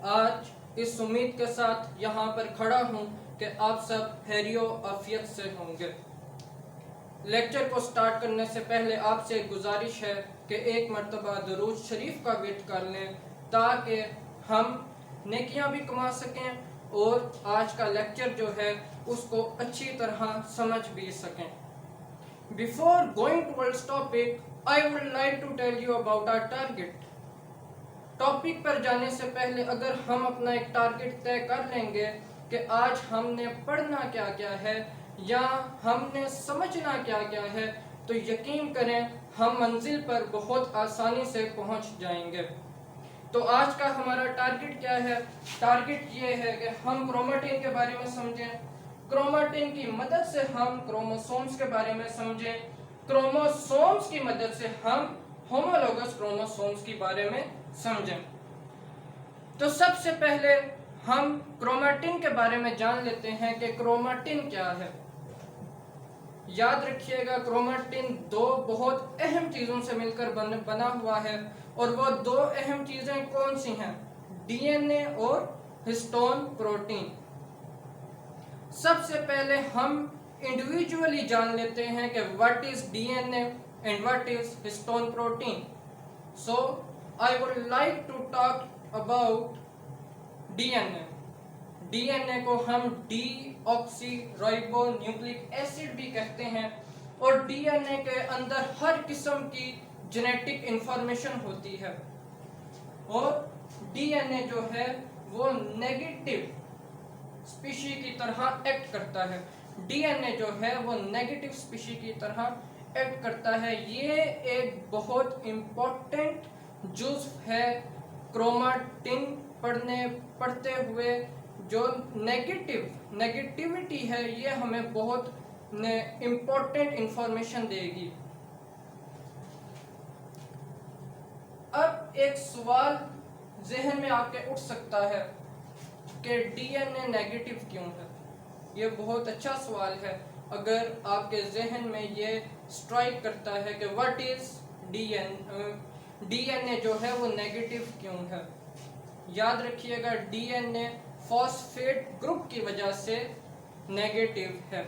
आज इस उम्मीद के साथ यहाँ पर खड़ा हूँ कि आप सब खैरियो आफियत से होंगे। लेक्चर को स्टार्ट करने से पहले आपसे एक गुजारिश है कि एक मरतबा दरूद शरीफ का विर्द कर लें ताकि हम नेकियां भी कमा सकें और आज का लेक्चर जो है उसको अच्छी तरह समझ भी सकें। Before going towards topic, I would like to tell you about our target. Topic पर जाने से पहले अगर हम अपना एक टारगेट तय कर लेंगे कि आज हमने पढ़ना क्या क्या है या हमने समझना क्या क्या है, तो यकीन करें हम मंजिल पर बहुत आसानी से पहुंच जाएंगे। तो आज का हमारा टारगेट क्या है? टारगेट ये है कि हम क्रोमेटिन के बारे में समझें, क्रोमेटिन की मदद से हम क्रोमोसोम्स के बारे में समझें, क्रोमोसोम्स की मदद से हम होमोलोगस क्रोमोसोम्स के बारे में समझें। तो सबसे पहले हम क्रोमेटिन के बारे में जान लेते हैं कि क्रोमेटिन क्या है। याद रखिएगा, क्रोमेटिन दो बहुत अहम चीजों से मिलकर बना हुआ है, और वो दो अहम चीजें कौन सी हैं? डीएनए और हिस्टोन प्रोटीन। सबसे पहले हम इंडिविजुअली जान लेते हैं कि what is DNA and what is histone protein. So I would like to talk about DNA. DNA को हम डीऑक्सी राइबोन्यूक्लिक एसिड भी कहते हैं, और डीएनए के अंदर हर किस्म की जेनेटिक इंफॉर्मेशन होती है, और डीएनए जो है वो नेगेटिव स्पीशी की तरह एक्ट करता है। डीएनए जो है वो नेगेटिव स्पीशी की तरह एक्ट करता है। ये एक बहुत इम्पोर्टेंट जुज़्व है क्रोमेटिन पढ़ते हुए। जो नेगेटिविटी है ये हमें बहुत इम्पोर्टेंट इंफॉर्मेशन देगी। अब एक सवाल जहन में आपके उठ सकता है कि डीएनए नेगेटिव क्यों है? ये बहुत अच्छा सवाल है। अगर आपके जहन में ये स्ट्राइक करता है कि व्हाट इज डीएनए जो है वो नेगेटिव क्यों है, याद रखिएगा डीएनए फॉस्फेट ग्रुप की वजह से नेगेटिव है।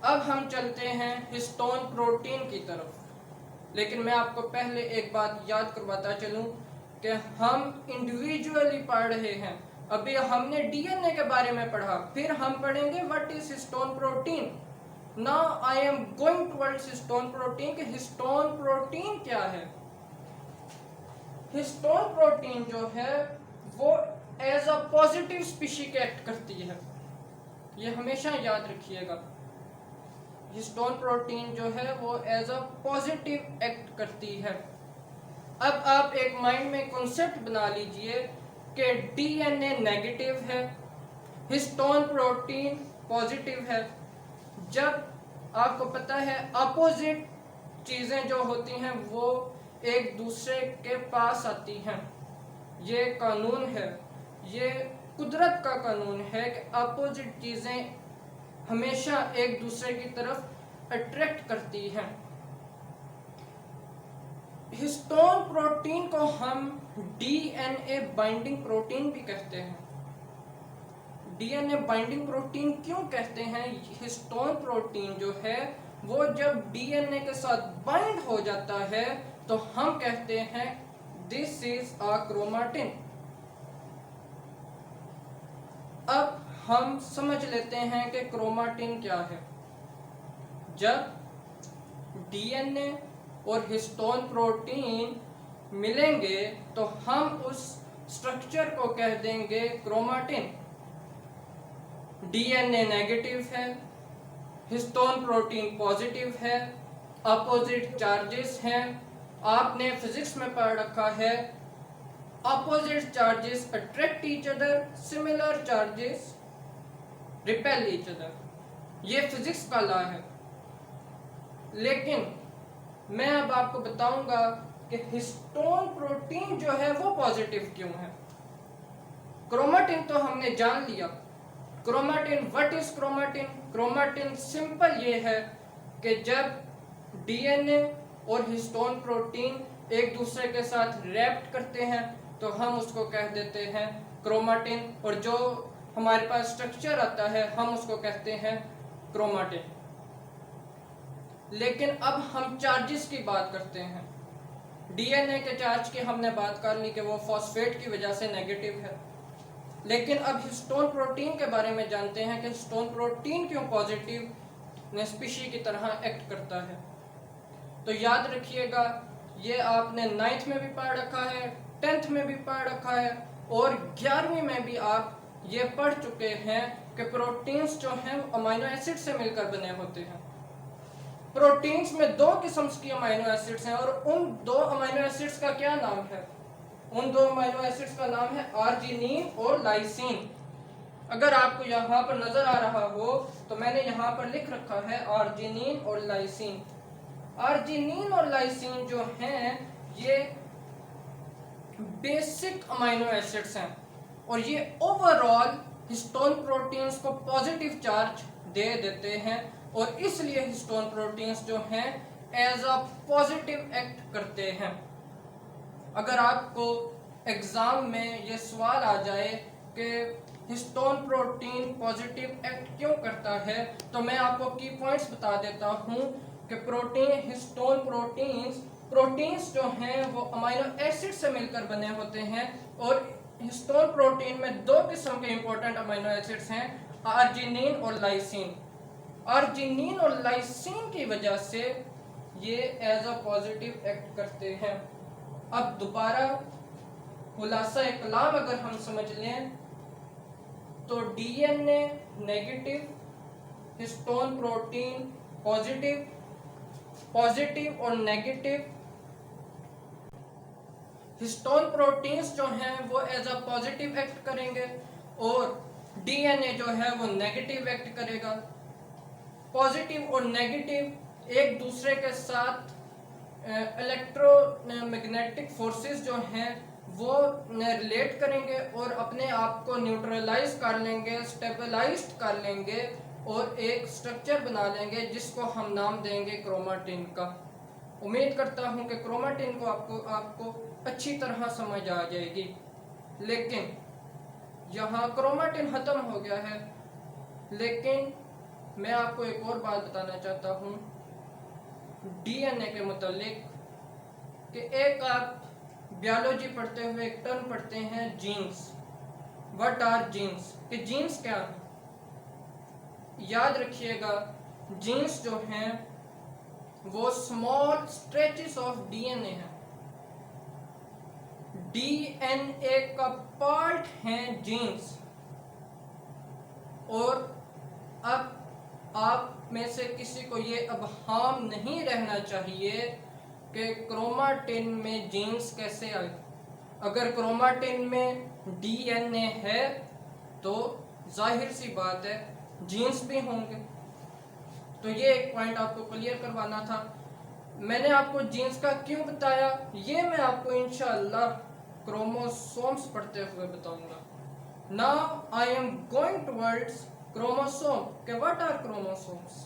अब हम चलते हैं हिस्टोन प्रोटीन की तरफ, लेकिन मैं आपको पहले एक बात याद करवाता चलूं कि हम इंडिविजुअली पढ़ रहे हैं। अभी हमने डीएनए के बारे में पढ़ा, फिर हम पढ़ेंगे what is histone protein. Now I am going towards histone protein कि हिस्टोन प्रोटीन क्या है। हिस्टोन प्रोटीन जो है वो एज अ पॉजिटिव स्पीशी के एक्ट करती है। ये हमेशा याद रखिएगा, हिस्टोन प्रोटीन जो है वो एज अ पॉजिटिव एक्ट करती है। अब आप एक माइंड में कॉन्सेप्ट बना लीजिए कि डीएनए नेगेटिव है, हिस्टोन प्रोटीन पॉजिटिव है। जब आपको पता है अपोजिट चीजें जो होती हैं वो एक दूसरे के पास आती हैं, ये कानून है, ये कुदरत का कानून है कि अपोजिट चीजें हमेशा एक दूसरे की तरफ अट्रैक्ट करती हैं। हिस्टोन प्रोटीन को हम डीएनए बाइंडिंग प्रोटीन भी कहते हैं। डीएनए बाइंडिंग प्रोटीन क्यों कहते हैं? हिस्टोन प्रोटीन जो है वो जब डीएनए के साथ बाइंड हो जाता है तो हम कहते हैं दिस इज अ क्रोमेटिन। अब हम समझ लेते हैं कि क्रोमेटिन क्या है। जब डीएनए और हिस्टोन प्रोटीन मिलेंगे तो हम उस स्ट्रक्चर को कह देंगे क्रोमेटिन। डीएनए नेगेटिव है, हिस्टोन प्रोटीन पॉजिटिव है, अपोजिट चार्जेस हैं। आपने फिजिक्स में पढ़ रखा है opposite charges attract each other, similar charges repel each other. ये फिजिक्स का लॉ है। लेकिन मैं अब आपको बताऊंगा कि हिस्टोन प्रोटीन जो है वो पॉजिटिव क्यों है। क्रोमेटिन तो हमने जान लिया। Chromatin, what is chromatin? Chromatin simple ये है कि जब डीएनए और हिस्टोन प्रोटीन एक दूसरे के साथ रैप्ट करते हैं तो हम उसको कह देते हैं क्रोमाटिन, और जो हमारे पास स्ट्रक्चर आता है हम उसको कहते हैं क्रोमाटिन। लेकिन अब हम चार्जेस की बात करते हैं। डीएनए के चार्ज की हमने बात कर ली कि वो फॉस्फेट की वजह से नेगेटिव है, लेकिन अब हिस्टोन प्रोटीन के बारे में जानते हैं कि हिस्टोन प्रोटीन क्यों पॉजिटिव स्पीशी की तरह एक्ट करता है। तो याद रखिएगा, ये आपने 9th में भी पढ़ रखा है, 10th में भी पढ़ रखा है, और 11वीं में भी आप ये पढ़ चुके हैं कि प्रोटीन्स जो हैं अमीनो एसिड से मिलकर बने होते हैं। प्रोटीन्स में 2 किस्म की अमीनो एसिड्स हैं, और उन 2 अमीनो एसिड्स का क्या नाम है? उन 2 अमीनो एसिड्स का नाम है आर्जिनिन और लाइसिन। अगर आपको यहाँ पर नजर आ रहा हो तो मैंने यहाँ पर लिख रखा है आर्जिनिन और लाइसिन। आर्जिनिन और लाइसिन जो हैं ये बेसिक अमीनो एसिड्स हैं, और ये ओवरऑल हिस्टोन प्रोटीन्स को पॉजिटिव चार्ज दे देते हैं, और इसलिए हिस्टोन प्रोटीन्स जो हैं एज अ पॉजिटिव एक्ट करते हैं। अगर आपको एग्जाम में ये सवाल आ जाए कि हिस्टोन प्रोटीन पॉजिटिव एक्ट क्यों करता है, तो मैं आपको की पॉइंट्स बता देता हूँ कि हिस्टोन प्रोटीन्स जो हैं वो अमीनो एसिड से मिलकर बने होते हैं, और हिस्टोन प्रोटीन में 2 किस्म के इंपॉर्टेंट अमीनो एसिड्स हैं, आर्जिनिन और लाइसिन। आर्जिनिन और लाइसिन की वजह से ये एज अ पॉजिटिव एक्ट करते हैं। अब दोबारा खुलासा कलाम अगर हम समझ लें तो DNA negative, histone protein positive, positive और नेगेटिव। हिस्टोन प्रोटीन्स जो हैं वो एज अ पॉजिटिव एक्ट करेंगे, और डीएनए जो है वो नेगेटिव एक्ट करेगा। पॉजिटिव और नेगेटिव एक दूसरे के साथ इलेक्ट्रोमैग्नेटिक फोर्सेस जो हैं वो रिलेट करेंगे और अपने आप को न्यूट्रलाइज कर लेंगे, स्टेबलाइज्ड कर लेंगे, और एक स्ट्रक्चर बना लेंगे जिसको हम नाम देंगे क्रोमाटिन का। उम्मीद करता हूं कि क्रोमाटिन को आपको अच्छी तरह समझ आ जाएगी। लेकिन यहाँ क्रोमाटिन खत्म हो गया है, लेकिन मैं आपको एक और बात बताना चाहता हूँ डीएनए के मुतालिक कि एक आप बायोलॉजी पढ़ते हुए एक टर्म पढ़ते हैं जीन्स। What are genes? कि जीन्स क्या है? याद रखिएगा, जीन्स जो हैं वो स्मॉल स्ट्रेचेस ऑफ डीएनए हैं। डीएनए का पार्ट हैं जीन्स। और अब आप में से किसी को ये अबहाम नहीं रहना चाहिए कि क्रोमाटिन में जीन्स कैसे आए। अगर क्रोमाटिन में डीएनए है तो जाहिर सी बात है जीन्स भी होंगे। तो ये एक पॉइंट आपको क्लियर करवाना था। मैंने आपको जीन्स का क्यों बताया ये मैं आपको इंशाअल्लाह क्रोमोसोम्स पढ़ते हुए बताऊंगा। Now I am going towards chromosome. के व्हाट आर क्रोमोसोम्स?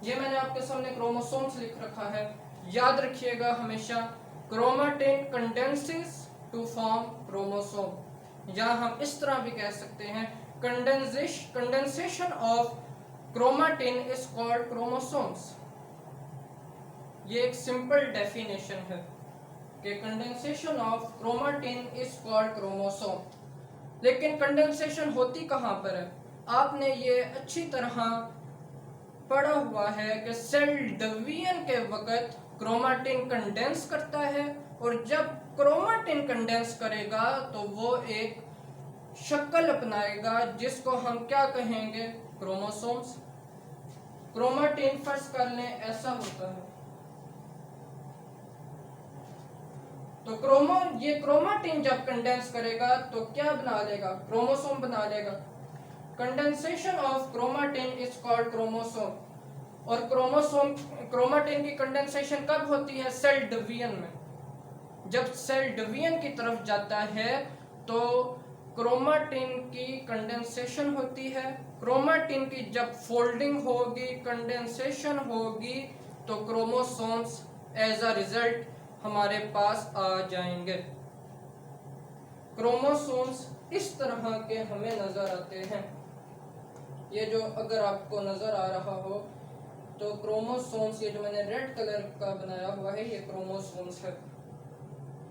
ये मैंने आपके सामने क्रोमोसोम्स लिख रखा है। याद रखिएगा हमेशा, chromatin condenses to form chromosome, या हम इस तरह भी कह सकते हैं condensation of chromatin is called chromosomes. ये एक सिंपल डेफिनेशन है कि condensation of chromatin is called chromosome. लेकिन कंडेंसेशन होती कहाँ पर है? आपने ये अच्छी तरह पढ़ा हुआ है कि सेल डिवीजन के वक्त क्रोमाटिन कंडेंस करता है, और जब क्रोमाटिन कंडेंस करेगा तो वो एक शक्ल अपनाएगा जिसको हम क्या कहेंगे? क्रोमोसोम्स। क्रोमाटिन फर्ज कर लें ऐसा होता है। तो क्रोमाटिन जब कंडेंस करेगा तो क्या बना लेगा? क्रोमोसोम बना लेगा। Condensation of chromatin is called chromosome. और क्रोमाटिन की कंडेंसेशन कब होती है? सेल डिवीजन में। जब सेल डिवीजन की तरफ जाता है तो क्रोमाटिन की कंडेंसेशन होती है। क्रोमाटिन की जब फोल्डिंग होगी, कंडेंसेशन होगी, तो क्रोमोसोम्स एज अ रिजल्ट हमारे पास आ जाएंगे। क्रोमोसोम्स इस तरह के हमें नजर आते हैं। ये जो अगर आपको नजर आ रहा हो तो क्रोमोसोम्स, ये जो मैंने रेड कलर का बनाया हुआ है, ये क्रोमोसोम्स है।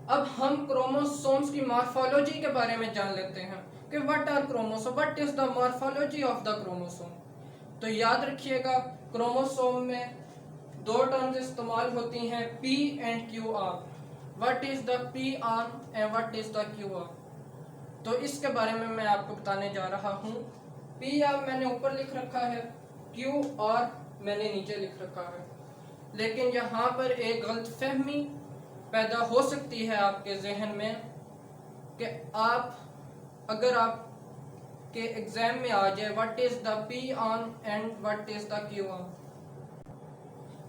अब हम क्रोमोसोम्स की मॉर्फोलॉजी के बारे में जान लेते हैं कि what are chromosome, what is the morphology of the chromosome. तो याद रखिएगा, क्रोमोसोम में दो टर्म्स इस्तेमाल होती हैं, P and Q arm. What is the P arm and what is the Q arm. तो इसके बारे में मैं आपको बताने जा रहा हूँ। पी आर्म मैंने ऊपर लिख रखा है, क्यू आर्म मैंने नीचे लिख रखा है। लेकिन यहाँ पर एक गलतफहमी पैदा हो सकती है आपके जहन में कि अगर आप के एग्जाम में आ जाए what is the P arm and what is the Q arm.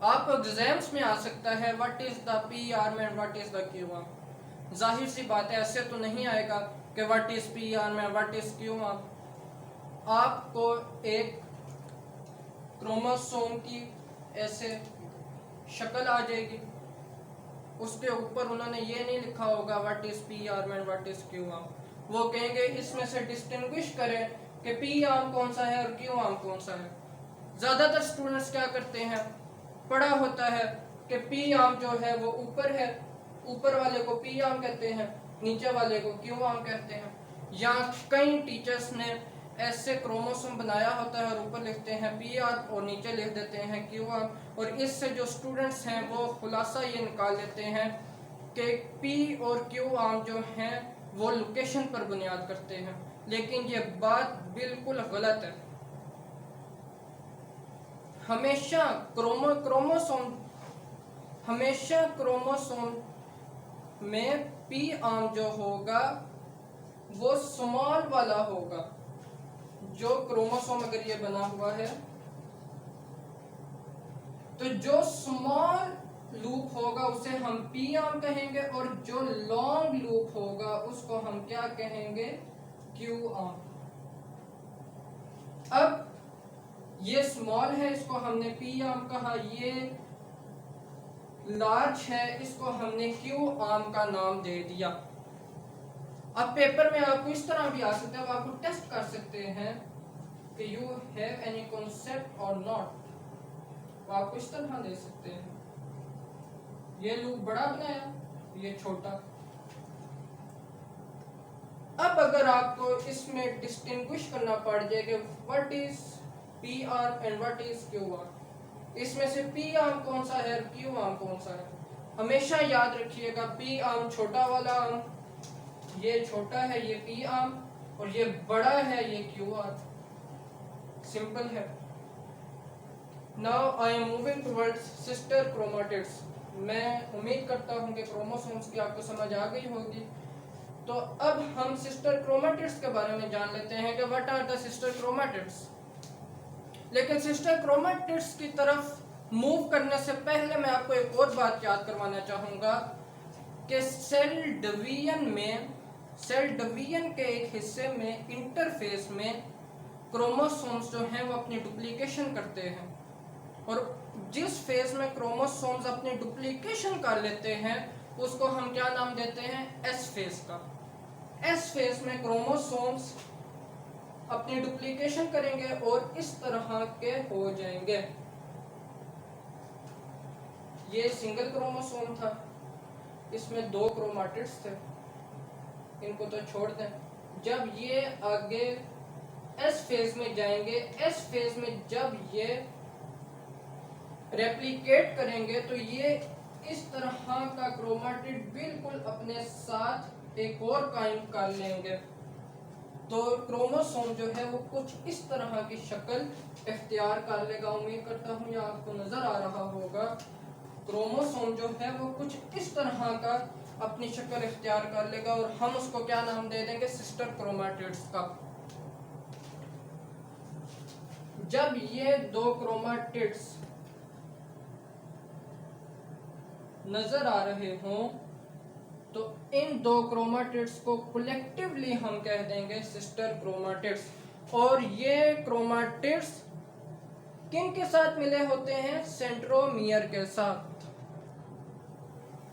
आप एग्जाम्स में आ सकता है what is the P arm and what is the Q arm. जाहिर सी बात है, ऐसे तो नहीं आएगा कि what is P arm and what is Q arm. आपको एक क्रोमोसोम की ऐसे शक्ल आ जाएगी, उसके ऊपर उन्होंने ये नहीं लिखा होगा what is P arm and what is Q arm. वो कहेंगे इसमें से डिस्टिंग्विश करें कि पी आर्म कौन सा है और क्यू आर्म कौन सा है। ज्यादातर स्टूडेंट्स क्या करते हैं, पढ़ा होता है कि पी आर्म जो है वो ऊपर है, ऊपर वाले को पी आर्म कहते हैं, नीचे वाले को क्यू आर्म कहते हैं। या कई टीचर्स ने ऐसे क्रोमोसोम बनाया होता है और ऊपर लिखते हैं पी आर्म और नीचे लिख देते हैं क्यू आर्म। और इससे जो स्टूडेंट्स हैं वो खुलासा ये निकाल लेते हैं कि पी और क्यू आर्म जो हैं वो लोकेशन पर बुनियाद करते हैं, लेकिन ये बात बिल्कुल गलत है। हमेशा क्रोमोसोम में पी आर्म जो होगा वो स्मॉल वाला होगा। जो क्रोमोसोम अगर ये बना हुआ है तो जो स्मॉल लूप होगा उसे हम पी आर्म कहेंगे और जो लॉन्ग लूप होगा उसको हम क्या कहेंगे, क्यू आर्म। अब ये स्मॉल है, इसको हमने पी आर्म कहा, ये लार्ज है, इसको हमने क्यू आर्म का नाम दे दिया। अब पेपर में आपको इस तरह भी आ सकता है, आपको टेस्ट कर सकते हैं कि यू हैव एनी कॉन्सेप्ट और नॉट। वो आपको इस तरह दे सकते हैं, ये लूप बड़ा बनाया, ये छोटा। अब अगर आपको इसमें डिस्टिंग्विश करना पड़ जाए कि what is P arm and what is Q arm, इसमें से पी आर्म कौन सा है और क्यू आर्म कौन सा है, हमेशा याद रखिएगा पी आर्म छोटा वाला आर्म, ये छोटा है ये पी आर्म और ये बड़ा है ये क्यू आर्म। सिंपल है। Now I am moving towards sister chromatids. मैं उम्मीद करता हूं कि क्रोमोसोम्स की आपको समझ आ गई होगी। तो अब हम सिस्टर क्रोमेटिड्स के बारे में जान लेते हैं कि what are the sister chromatids. लेकिन सिस्टर क्रोमेटिड्स की तरफ मूव करने से पहले मैं आपको एक और बात याद करवाना चाहूँगा कि सेल डिवीजन के एक हिस्से में इंटरफेस में क्रोमोसोम्स जो हैं वो अपनी डुप्लीकेशन करते हैं, और जिस फेज में क्रोमोसोम्स अपनी डुप्लीकेशन कर लेते हैं उसको हम क्या नाम देते हैं, एस फेज का। एस फेज में क्रोमोसोम्स अपनी डुप्लीकेशन करेंगे और इस तरह के हो जाएंगे। ये सिंगल क्रोमोसोम था, इसमें दो क्रोमेटिड्स थे, इनको तो छोड़ दें। जब ये आगे एस फेज में जाएंगे, एस फेज में जब ये रेप्लिकेट करेंगे तो ये इस तरह का क्रोमेटिड बिल्कुल अपने साथ एक और कायम कर लेंगे। तो क्रोमोसोम जो है वो कुछ इस तरह की शक्ल इख्तियार कर लेगा। उम्मीद करता हूँ ये आपको नजर आ रहा होगा। क्रोमोसोम जो है वो कुछ इस तरह का अपनी शक्ल इख्तियार कर लेगा और हम उसको क्या नाम दे देंगे, सिस्टर क्रोमेटिड्स का। जब ये दो क्रोमेटिड्स नजर आ रहे हों तो इन दो क्रोमेटिड्स को कलेक्टिवली हम कह देंगे सिस्टर क्रोमेटिड्स। और ये क्रोमेटिड्स किन के साथ मिले होते हैं, सेंट्रोमियर के साथ।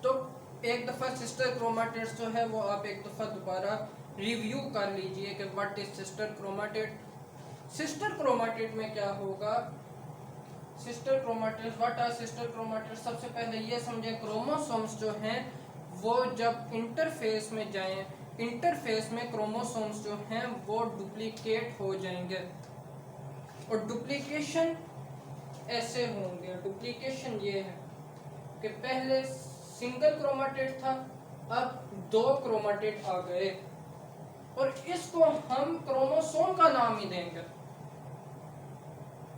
तो एक दफ़ा सिस्टर क्रोमाटिड्स जो है वो आप एक दफ़ा दोबारा रिव्यू कर लीजिए कि what is sister chromatid. Sister chromatid में क्या होगा, sister chromatids, what are sister chromatids. सबसे पहले ये समझें, क्रोमोसोम्स जो हैं वो जब इंटरफेस में जाएं, इंटरफेस में क्रोमोसोम्स जो हैं वो डुप्लीकेट हो जाएंगे। और डुप्लीकेशन ऐसे होंगे, डुप्लीकेशन ये है कि पहले सिंगल क्रोमाटिड था, अब 2 क्रोमाटिड आ गए और इसको हम क्रोमोसोम का नाम ही देंगे।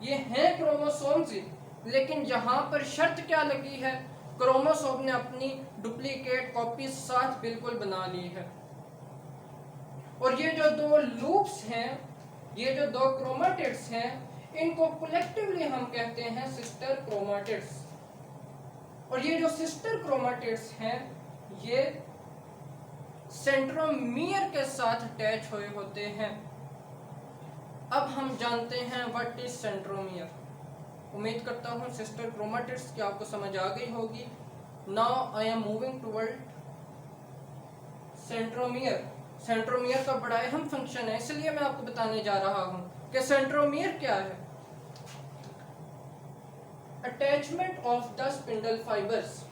ये हैं क्रोमोसोम्स ही, लेकिन यहाँ पर शर्त क्या लगी है, क्रोमोसोम ने अपनी डुप्लीकेट कॉपी साथ बिल्कुल बना ली है। और ये जो 2 लूप्स हैं, ये जो 2 क्रोमाटिड्स हैं, इनको कलेक्टिवली हम कहते हैं सिस्टर क्रोमाटिड्स। और ये जो सिस्टर क्रोमाटिड्स हैं ये सेंट्रोमियर के साथ अटैच हुए होते हैं। अब हम जानते हैं व्हाट इज सेंट्रोमियर। उम्मीद करता हूँ सिस्टर क्रोमाटिड्स की आपको समझ आ गई होगी। Now I am moving toward centromere. Centromere का बड़ा अहम फंक्शन है, इसलिए मैं आपको बताने जा रहा हूँ कि सेंट्रोमियर क्या है। Attachment of the spindle fibres.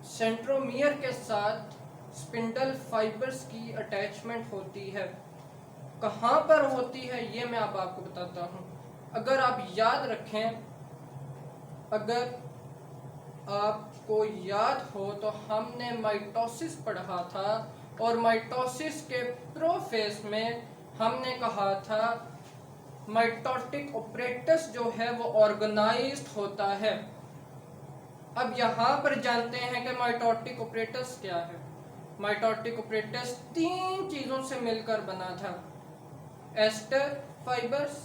Centromere के साथ स्पिंडल फाइबर्स की अटैचमेंट होती है। कहाँ पर होती है ये मैं अब आपको बताता हूँ। अगर आप याद रखें, अगर आपको याद हो तो हमने माइटोसिस पढ़ा था और माइटोसिस के प्रोफेस में हमने कहा था माइटोटिक ऑपरेटस जो है वो ऑर्गेनाइज्ड होता है। अब यहाँ पर जानते हैं कि माइटोटिक ऑपरेटस क्या है। माइटोटिक ऑपरेटस 3 चीज़ों से मिलकर बना था, aster fibres,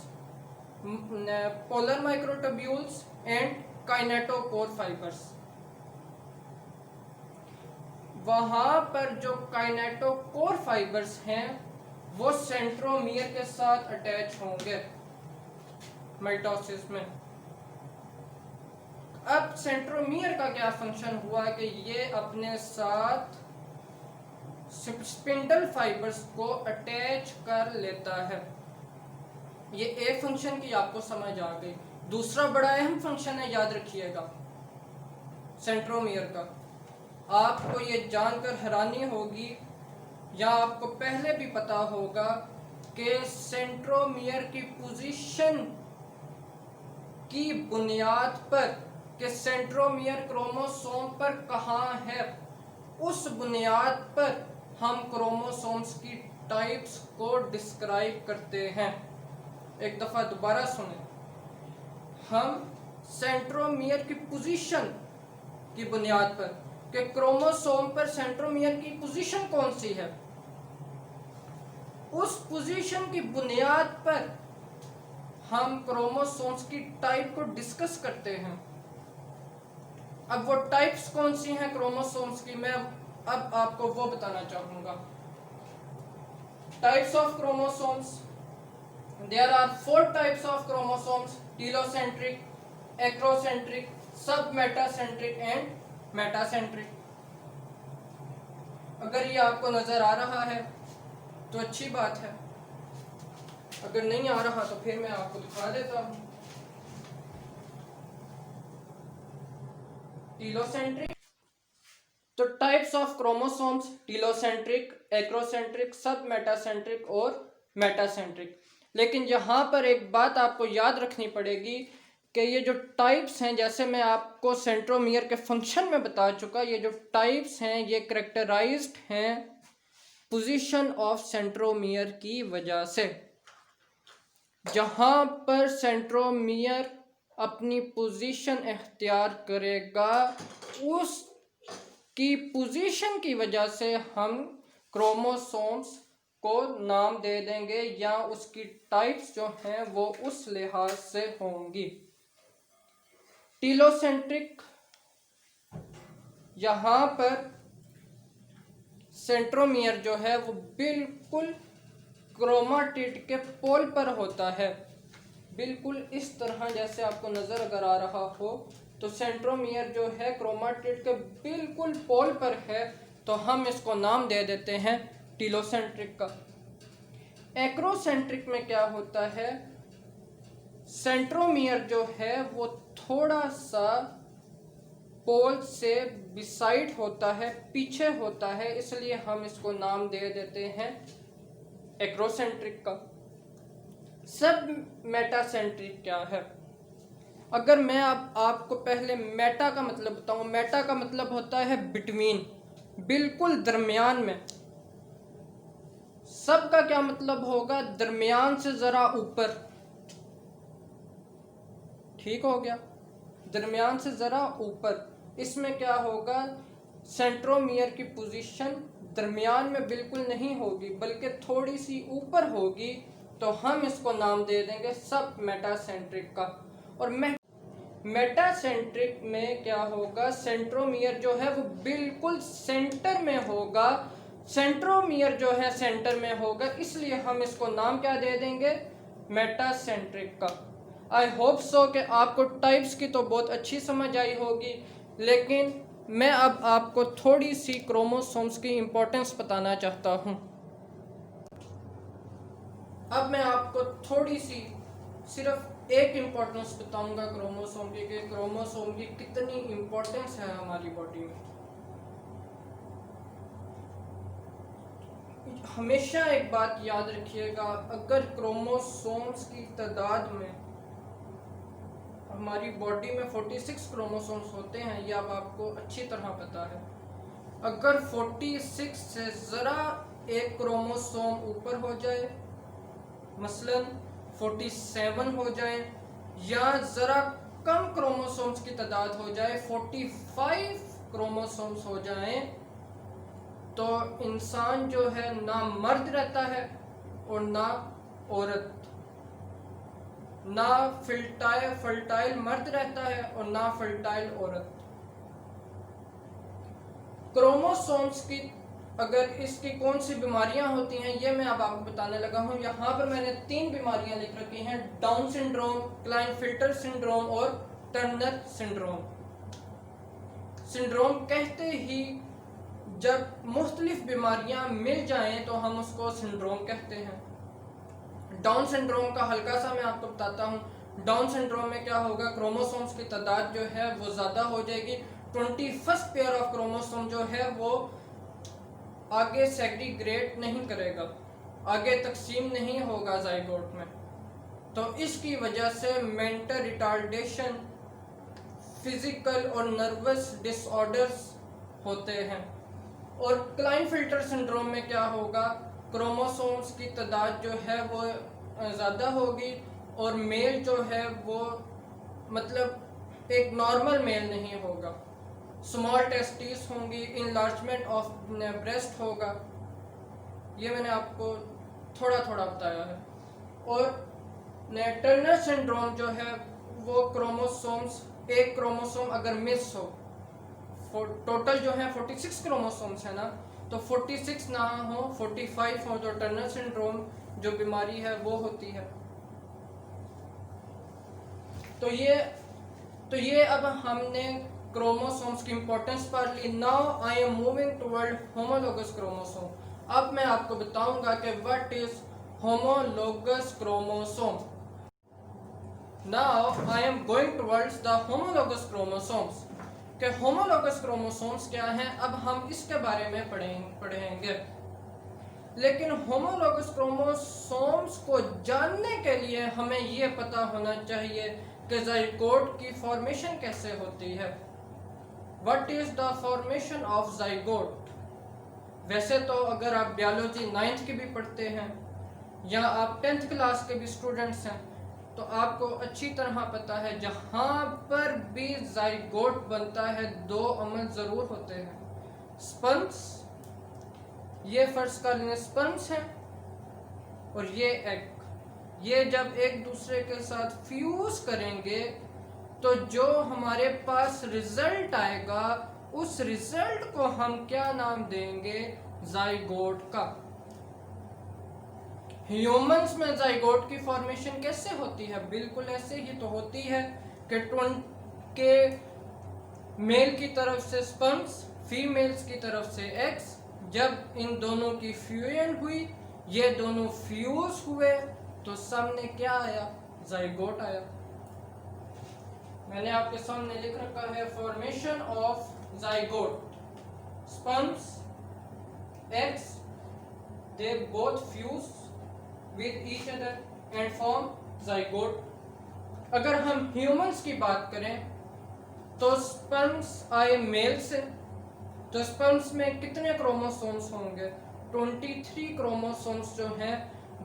polar microtubules and kinetochore fibres. वहाँ पर जो काइनेटोकोर फाइबर्स हैं वो सेंट्रोमियर के साथ अटैच होंगे माइटोसिस में। अब सेंट्रोमियर का क्या फंक्शन हुआ कि ये अपने साथ स्पिंडल फाइबर्स को अटैच कर लेता है। ये एक फंक्शन की आपको समझ आ गई। दूसरा बड़ा अहम फंक्शन है, याद रखिएगा सेंट्रोमियर का। आपको ये जानकर हैरानी होगी या आपको पहले भी पता होगा कि सेंट्रोमियर की पोजीशन की बुनियाद पर कि सेंट्रोमियर क्रोमोसोम पर कहाँ है, उस बुनियाद पर हम क्रोमोसोम्स की टाइप्स को डिस्क्राइब करते हैं। एक दफ़ा दोबारा सुने, हम सेंट्रोमियर की पोजीशन की बुनियाद पर कि क्रोमोसोम पर सेंट्रोमियर की पोजीशन कौन सी है, उस पोजीशन की बुनियाद पर हम क्रोमोसोम्स की टाइप को डिस्कस करते हैं। अब वो टाइप्स कौन सी हैं क्रोमोसोम्स की, मैं अब आपको वो बताना चाहूंगा। Types of chromosomes, there are 4 types of chromosomes, telocentric, acrocentric, sub metacentric and metacentric. अगर ये आपको नजर आ रहा है तो अच्छी बात है, अगर नहीं आ रहा तो फिर मैं आपको दिखा देता हूं। टीलोसेंट्रिक, तो types of chromosomes telocentric, acrocentric, sub metacentric और मेटासेंट्रिक। लेकिन यहाँ पर एक बात आपको याद रखनी पड़ेगी कि ये जो टाइप्स हैं, जैसे मैं आपको सेंट्रोमियर के फंक्शन में बता चुका, ये जो टाइप्स हैं ये करेक्टराइज्ड हैं पोजीशन ऑफ सेंट्रोमियर की वजह से। जहाँ पर सेंट्रोमियर अपनी पोजीशन इख्तियार करेगा उस की पोजीशन की वजह से हम क्रोमोसोम्स को नाम दे देंगे या उसकी टाइप्स जो हैं वो उस लिहाज से होंगी। टीलोसेंट्रिक, यहाँ पर सेंट्रोमियर जो है वो बिल्कुल क्रोमाटिड के पोल पर होता है, बिल्कुल इस तरह जैसे आपको नजर अगर आ रहा हो तो सेंट्रोमियर जो है क्रोमाटिड के बिल्कुल पोल पर है, तो हम इसको नाम दे देते हैं टीलोसेंट्रिक का। एक्रोसेंट्रिक में क्या होता है, सेंट्रोमियर जो है वो थोड़ा सा पोल से बिसाइड होता है, पीछे होता है, इसलिए हम इसको नाम दे देते हैं एक्रोसेंट्रिक का। सब मेटासेंट्रिक क्या है, अगर मैं आपको पहले मेटा का मतलब बताऊं, मेटा का मतलब होता है बिटवीन, बिल्कुल दरमियान में। सब का क्या मतलब होगा, दरमियान से जरा ऊपर, ठीक हो गया, दरमियान से जरा ऊपर। इसमें क्या होगा, सेंट्रोमियर की पोजीशन दरमियान में बिल्कुल नहीं होगी बल्कि थोड़ी सी ऊपर होगी, तो हम इसको नाम दे देंगे सब मेटासेंट्रिक का। और मेटासेंट्रिक में क्या होगा, सेंट्रोमियर जो है वो बिल्कुल सेंटर में होगा, सेंट्रोमियर जो है सेंटर में होगा, इसलिए हम इसको नाम क्या दे देंगे, मेटासेंट्रिक का। आई होप सो कि आपको टाइप्स की तो बहुत अच्छी समझ आई होगी, लेकिन मैं अब आपको थोड़ी सी क्रोमोसोम्स की इंपॉर्टेंस बताना चाहता हूँ। अब मैं आपको थोड़ी सी सिर्फ एक इम्पोर्टेंस बताऊंगा क्रोमोसोम की, कि क्रोमोसोम की कितनी इम्पोर्टेंस है हमारी बॉडी में। हमेशा एक बात याद रखिएगा, अगर क्रोमोसोम्स की तादाद में, हमारी बॉडी में 46 क्रोमोसोम्स होते हैं, यह अब आपको अच्छी तरह पता है। अगर 46 से ज़रा एक क्रोमोसोम ऊपर हो जाए, मसलन 47 हो जाए, या ज़रा कम क्रोमोसोम्स की तादाद हो जाए, 45 क्रोमोसोम्स हो जाएं, तो इंसान जो है ना मर्द रहता है और ना औरत, ना फर्टाइल मर्द रहता है और ना फर्टाइल औरत। क्रोमोसोम्स की अगर इसकी कौन सी बीमारियां होती हैं, ये मैं अब आपको बताने लगा हूं। यहाँ पर मैंने 3 बीमारियां लिख रखी हैं, डाउन सिंड्रोम, क्लाइनफिल्टर सिंड्रोम और टर्नर सिंड्रोम। सिंड्रोम कहते ही जब मुख्तलिफ बीमारियां मिल जाएं तो हम उसको सिंड्रोम कहते हैं। डाउन सिंड्रोम का हल्का सा मैं आपको बताता हूँ। डाउन सिंड्रोम में क्या होगा, क्रोमोसोम्स की तादाद जो है वो ज़्यादा हो जाएगी, 21st पेयर ऑफ क्रोमोसोम जो है वो आगे सेग्रीग्रेट नहीं करेगा, आगे तकसीम नहीं होगा जाइगोट में, तो इसकी वजह से मेंटल रिटार्डेशन, फिजिकल और नर्वस डिसऑर्डर्स होते हैं। और क्लाइनफिल्टर सिंड्रोम में क्या होगा, क्रोमोसोम्स की तादाद जो है वो ज़्यादा होगी और मेल जो है वो मतलब एक नॉर्मल मेल नहीं होगा, स्मॉल टेस्टिस होंगी, इनलार्जमेंट ऑफ ब्रेस्ट होगा। ये मैंने आपको थोड़ा थोड़ा बताया है। और टर्नर सिंड्रोम जो है वो क्रोमोसोम्स, एक क्रोमोसोम अगर मिस हो, टोटल जो है 46 क्रोमोसोम्स है ना, तो 46 ना हो 45 हो, तो टर्नर सिंड्रोम जो बीमारी है वो होती है। तो ये अब हमने क्रोमोसोम्स की इंपॉर्टेंस पढ़ ली। Now I am moving toward homologous chromosome. अब मैं आपको बताऊंगा कि what is homologous chromosome. Now I am going towards the homologous chromosomes. कि होमोलोगस क्रोमोसोम्स क्या हैं, अब हम इसके बारे में पढ़ेंगे। लेकिन होमोलोगस क्रोमोसोम्स को जानने के लिए हमें ये पता होना चाहिए कि ज़ाइगोट की फॉर्मेशन कैसे होती है। What is the formation of zygote. वैसे तो अगर आप बायोलॉजी 9th की भी पढ़ते हैं या आप 10th क्लास के भी स्टूडेंट्स हैं, तो आपको अच्छी तरह पता है जहाँ पर भी ज़ाइगोट बनता है 2 अमल ज़रूर होते हैं। स्पर्म्स, ये फर्स्ट का स्पर्म्स है, और ये एग, ये जब एक दूसरे के साथ फ्यूज करेंगे तो जो हमारे पास रिजल्ट आएगा, उस रिजल्ट को हम क्या नाम देंगे, ज़ाइगोट का। ह्यूमंस में ज़ाइगोट की फॉर्मेशन कैसे होती है, बिल्कुल ऐसे ही तो होती है कि कि मेल की तरफ से स्पर्म्स, फीमेल्स की तरफ से एग्स, जब इन दोनों की फ्यूजन हुई, ये दोनों फ्यूज हुए, तो सामने क्या आया? जाइगोट आया। मैंने आपके सामने लिख रखा है formation of zygote. Sperms, eggs, they both fuse with each other and form zygote। अगर हम ह्यूमंस की बात करें तो स्पर्म्स आए मेल से, तो स्पर्म्स में कितने क्रोमोसोम्स होंगे? 23 क्रोमोसोम्स जो हैं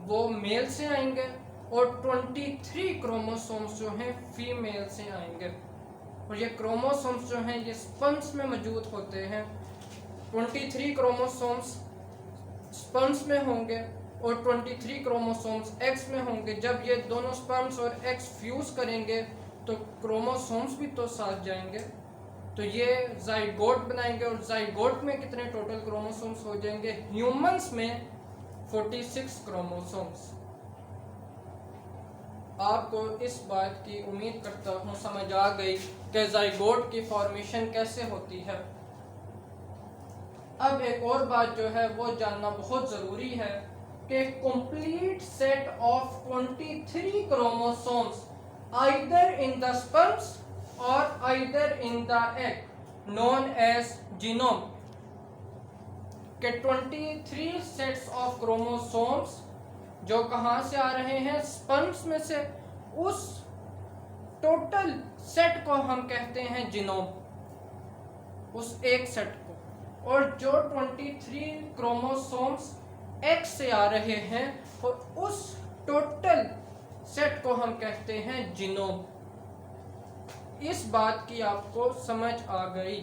वो मेल से आएंगे और 23 क्रोमोसोम्स जो हैं फीमेल से आएंगे। और ये क्रोमोसोम्स जो हैं ये स्पर्म्स में मौजूद होते हैं। 23 क्रोमोसोम्स स्पर्म्स में होंगे और 23 क्रोमोसोम्स एक्स में होंगे। जब ये दोनों स्पर्म्स और एक्स फ्यूज करेंगे तो क्रोमोसोम्स भी तो साथ जाएंगे, तो ये जाइगोट बनाएंगे। और जाइगोट में कितने टोटल क्रोमोसोम्स हो जाएंगे? ह्यूमंस में 46 क्रोमोसोम्स। आपको इस बात की उम्मीद करता हूँ समझ आ गई कि जाइगोट की फॉर्मेशन कैसे होती है। अब एक और बात जो है वो जानना बहुत ज़रूरी है कि complete set of 23 chromosomes either in the sperms और either in the egg known as genome के 23 सेट्स ऑफ क्रोमोसोम्स जो कहाँ से आ रहे हैं? स्पर्म्स में से। उस टोटल सेट को हम कहते हैं जीनोम, उस एक सेट को। और जो 23 क्रोमोसोम्स एक्स से आ रहे हैं और उस टोटल सेट को हम कहते हैं जीनोम। इस बात की आपको समझ आ गई?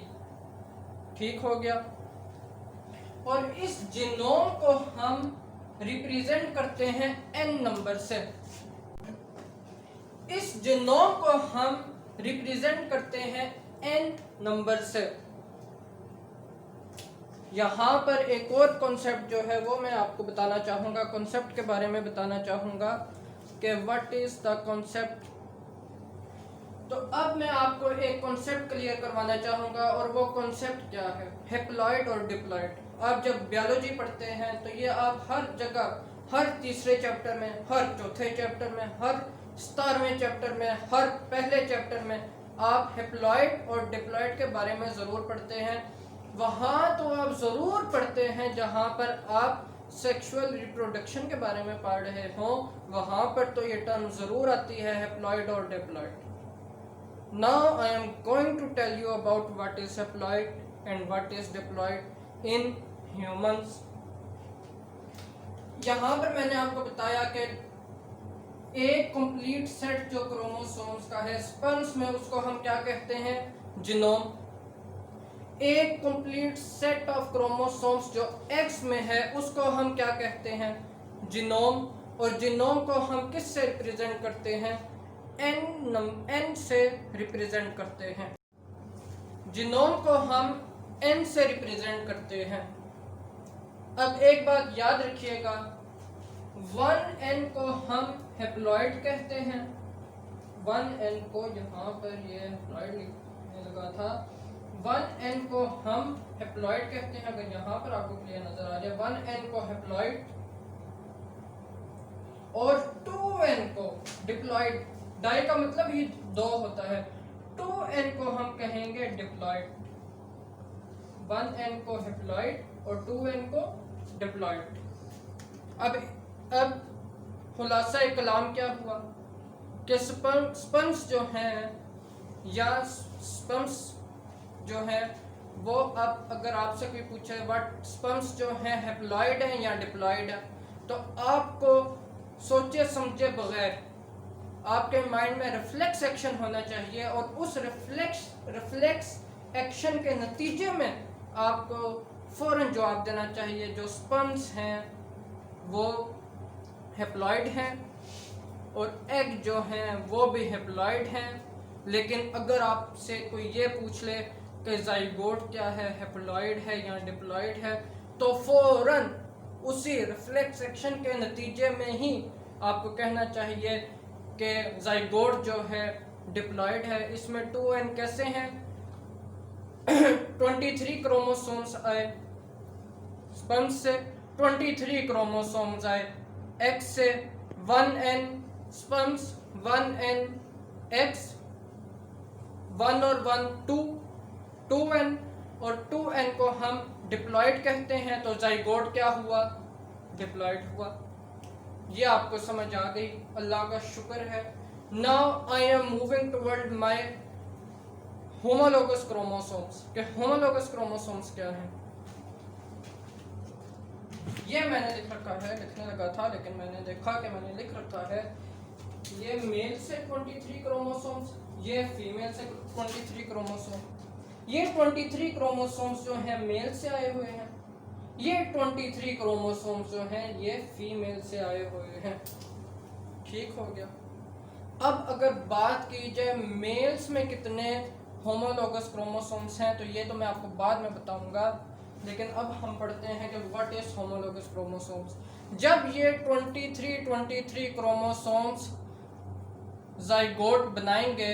ठीक हो गया। और इस जीनोम को हम रिप्रेजेंट करते हैं n नंबर से। इस जीनोम को हम रिप्रेजेंट करते हैं n नंबर से। यहाँ पर एक और कॉन्सेप्ट जो है वो मैं आपको बताना चाहूँगा, कॉन्सेप्ट के बारे में बताना चाहूँगा कि व्हाट इज़ द कॉन्सेप्ट। तो अब मैं आपको एक कॉन्सेप्ट क्लियर करवाना चाहूँगा और वो कॉन्सेप्ट क्या है? हैप्लॉइड और डिप्लॉइड। आप जब बायोलॉजी पढ़ते हैं तो ये आप हर जगह, हर तीसरे चैप्टर में, हर चौथे चैप्टर में, हर 17वें चैप्टर में, हर पहले चैप्टर में आप हैप्लॉइड और डिप्लॉइड के बारे में ज़रूर पढ़ते हैं। वहाँ तो आप ज़रूर पढ़ते हैं जहाँ पर आप सेक्सुअल रिप्रोडक्शन के बारे में पढ़ रहे हों, वहाँ पर तो ये टर्म ज़रूर आती है, हैप्लॉइड और diploid. Now I am going to tell you about what is haploid and what is diploid in humans. यहाँ पर मैंने आपको बताया कि एक कंप्लीट सेट जो क्रोमोसोम्स का है स्पर्म्स में, उसको हम क्या कहते हैं? जीनोम। एक कंप्लीट सेट ऑफ क्रोमोसोम्स जो एक्स में है उसको हम क्या कहते हैं? जीनोम। और जीनोम को हम किस से रिप्रेजेंट करते हैं? n से रिप्रेजेंट करते हैं। जीनोम को हम n से रिप्रेजेंट करते हैं। अब एक बात याद रखिएगा, 1n को हम हैप्लॉइड कहते हैं। 1n को यहाँ पर ये हैप्लॉइड लिखने लगा था, 1n को हम हैप्लॉइड कहते हैं। अगर यहाँ पर आपको क्लियर नजर आ जाए, 1n को हैप्लॉइड और 2n को डिप्लॉइड। डाई का मतलब ही 2 होता है। 2n को हम कहेंगे डिप्लॉइड। 1n को हैप्लॉइड और 2n को डिप्लॉइड। अब खुलासा कलाम क्या हुआ कि स्पर्म्स जो हैं या स्पर्म्स जो हैं वो, अब अगर आपसे कोई पूछे व्हाट स्पर्म्स जो हैं हैप्लॉइड हैं या डिप्लॉइड है, तो आपको सोचे समझे बगैर आपके माइंड में रिफ्लेक्स एक्शन होना चाहिए और उस रिफ्लेक्स एक्शन के नतीजे में आपको फ़ौरन जवाब देना चाहिए जो स्पर्म्स हैं वो हैप्लॉइड हैं और एग जो हैं वो भी हैप्लॉइड हैं। लेकिन अगर आपसे कोई ये पूछ ले कि जाइगोट क्या है, हैप्लॉइड है या डिप्लॉइड है, तो फ़ौरन उसी रिफ्लेक्स एक्शन के नतीजे में ही आपको कहना चाहिए कि जाइगोट जो है डिप्लॉयड है। इसमें 2n कैसे हैं 23 क्रोमोसोम्स आए, स्पर्म से 23 क्रोमोसोम्स आए, एक्स से 1n स्पर्म्स, 1n एक्स, 1 और 1 2, 2n, और 2n को हम डिप्लॉयड कहते हैं। तो जाइगोट क्या हुआ, डिप्लॉयड हुआ। ये आपको समझ आ गई, अल्लाह का शुक्र है। Now I am moving toward my homologous chromosomes. के होमोलोगस क्रोमोसोम्स क्या हैं, ये मैंने लिख रखा है, लिखने लगा था लेकिन मैंने देखा कि मैंने लिख रखा है। ये मेल से 23 क्रोमोसोम्स, ये फीमेल से 23 क्रोमोसोम। ये 23 क्रोमोसोम्स जो हैं मेल से आए हुए हैं, ये 23 क्रोमोसोम्स जो हैं ये फीमेल से आए हुए हैं। ठीक हो गया। अब अगर बात की जाए मेल्स में कितने होमोलोगस क्रोमोसोम्स हैं, तो ये तो मैं आपको बाद में बताऊंगा, लेकिन अब हम पढ़ते हैं कि व्हाट इज होमोलोगस क्रोमोसोम्स। जब ये 23 क्रोमोसोम्स जाइगोट बनाएंगे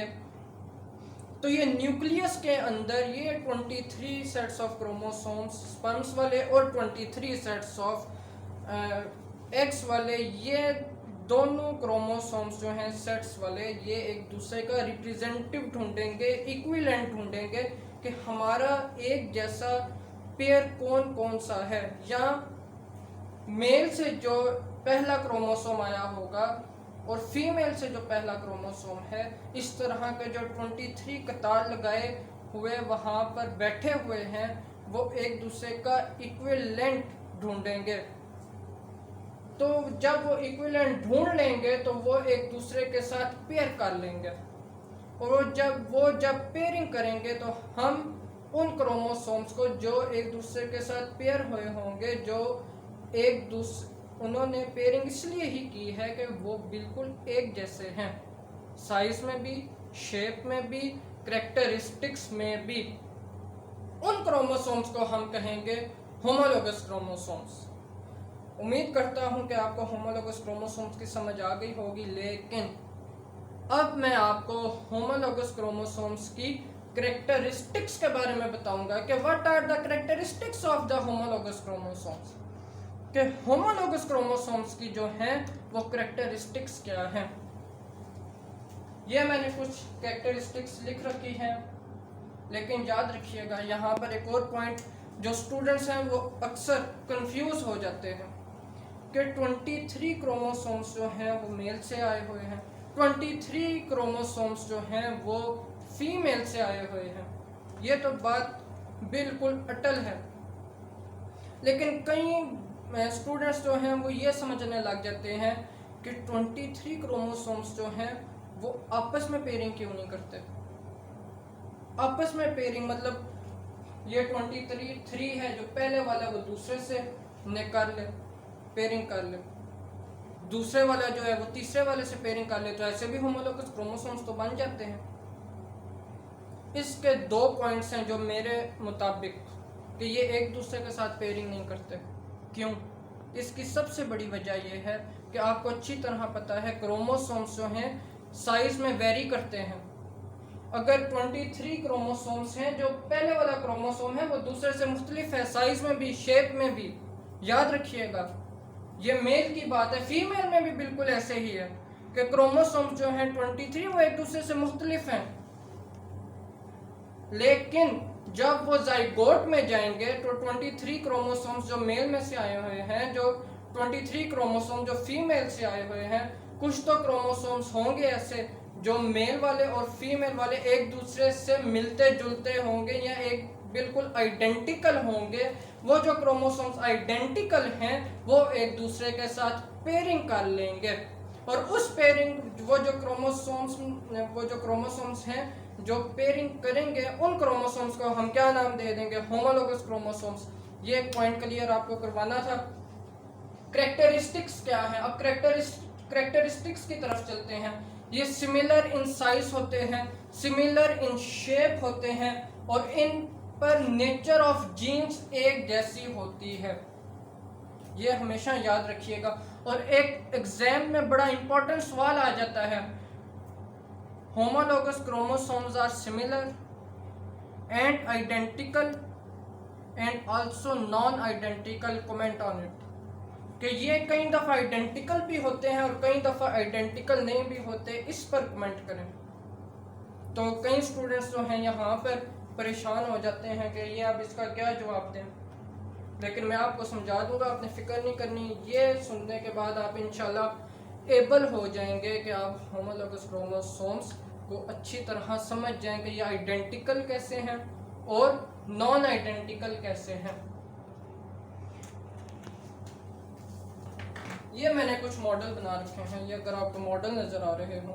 तो ये न्यूक्लियस के अंदर ये 23 सेट्स ऑफ क्रोमोसोम्स स्पर्म्स वाले और 23 सेट्स ऑफ एक्स वाले, ये दोनों क्रोमोसोम्स जो हैं सेट्स वाले, ये एक दूसरे का रिप्रेजेंटेटिव ढूंढेंगे, इक्विवेलेंट ढूंढेंगे कि हमारा एक जैसा पेयर कौन कौन सा है। या मेल से जो पहला क्रोमोसोम आया होगा और फीमेल से जो पहला क्रोमोसोम है, इस तरह के जो 23 कतार लगाए हुए वहाँ पर बैठे हुए हैं, वो एक दूसरे का इक्विवेलेंट ढूंढेंगे। तो जब वो इक्विवेलेंट ढूंढ लेंगे तो वो एक दूसरे के साथ पेयर कर लेंगे, और जब पेयरिंग करेंगे तो हम उन क्रोमोसोम्स को जो एक दूसरे के साथ पेयर हुए होंगे, जो एक दूसरे उन्होंने पेयरिंग इसलिए ही की है कि वो बिल्कुल एक जैसे हैं, साइज में भी, शेप में भी, कैरेक्टरिस्टिक्स में भी। उन क्रोमोसोम्स को हम कहेंगे होमोलोगस क्रोमोसोम्स। उम्मीद करता हूं कि आपको होमोलोगस क्रोमोसोम्स की समझ आ गई होगी, लेकिन अब मैं आपको होमोलोगस क्रोमोसोम्स की कैरेक्टरिस्टिक्स के बारे में बताऊंगा कि what are the characteristics of the homologous chromosomes, कि होमोलोगस क्रोमोसोम्स की जो हैं वो कैरेक्टरिस्टिक्स क्या हैं। ये मैंने कुछ कैरेक्टरिस्टिक्स लिख रखी हैं, लेकिन याद रखिएगा यहाँ पर एक और पॉइंट, जो स्टूडेंट्स हैं वो अक्सर कंफ्यूज हो जाते हैं कि 23 क्रोमोसोम्स जो हैं वो मेल से आए हुए हैं, 23 क्रोमोसोम्स जो हैं वो फीमेल से आए हुए हैं। ये तो बात बिल्कुल अटल है, लेकिन कई स्टूडेंट्स जो हैं वो ये समझने लग जाते हैं कि 23 क्रोमोसोम्स जो हैं वो आपस में पेयरिंग क्यों नहीं करते। आपस में पेयरिंग मतलब ये 23 है, जो पहले वाला वो दूसरे से कर ले, पेयरिंग कर ले, दूसरे वाला जो है वो तीसरे वाले से पेयरिंग कर ले, तो ऐसे भी होमोलोगस क्रोमोसोम्स तो बन जाते हैं। इसके दो पॉइंट्स हैं जो मेरे मुताबिक कि ये एक दूसरे के साथ पेयरिंग नहीं करते। क्यों? इसकी सबसे बड़ी वजह यह है कि आपको अच्छी तरह पता है क्रोमोसोम्स जो हैं साइज में वेरी करते हैं। अगर 23 क्रोमोसोम्स हैं, जो पहले वाला क्रोमोसोम है वो दूसरे से मुख्तलिफ है, साइज में भी, शेप में भी। याद रखिएगा, ये मेल की बात है, फीमेल में भी बिल्कुल ऐसे ही है कि क्रोमोसोम्स जो हैं 23 वो एक दूसरे से मुख्तलिफ हैं, लेकिन जब वो जाइगोट में जाएंगे तो 23 क्रोमोसोम्स जो मेल में से आए हुए हैं, जो 23 क्रोमोसोम जो फीमेल से आए हुए हैं, कुछ तो क्रोमोसोम्स होंगे ऐसे जो मेल वाले और फीमेल वाले एक दूसरे से मिलते जुलते होंगे या एक बिल्कुल आइडेंटिकल होंगे। वो जो क्रोमोसोम्स आइडेंटिकल हैं वो एक दूसरे के साथ पेयरिंग कर लेंगे, और उस पेयरिंग वो जो क्रोमोसोम्स हैं जो पेयरिंग करेंगे, उन क्रोमोसोम्स को हम क्या नाम दे देंगे? Homologous chromosomes. ये एक पॉइंट क्लियर आपको करवाना था। कैरेक्टरिस्टिक्स क्या है? अब कैरेक्टरिस्टिक्स की तरफ चलते हैं। ये सिमिलर इन साइज होते हैं, सिमिलर इन शेप होते हैं, और इन पर नेचर ऑफ जीन्स एक जैसी होती है। ये हमेशा याद रखिएगा। और एक एग्जाम में बड़ा इंपॉर्टेंट सवाल आ जाता है homologous chromosomes are similar and identical and also non-identical. Comment on it कि ये कई दफ़ा आइडेंटिकल भी होते हैं और कई दफ़ा आइडेंटिकल नहीं भी होते, इस पर कमेंट करें। तो कई स्टूडेंट्स जो हैं यहाँ पर परेशान हो जाते हैं कि ये अब इसका क्या जवाब दें, लेकिन मैं आपको समझा दूंगा, आपने फिक्र नहीं करनी। ये सुनने के बाद आप इंशाल्लाह एबल हो जाएंगे कि आप होमोलोगस क्रोमोसोम्स को अच्छी तरह समझ जाएंगे, ये आइडेंटिकल कैसे हैं और नॉन आइडेंटिकल कैसे हैं। ये मैंने कुछ मॉडल बना रखे हैं, ये अगर आपको मॉडल नज़र आ रहे हो,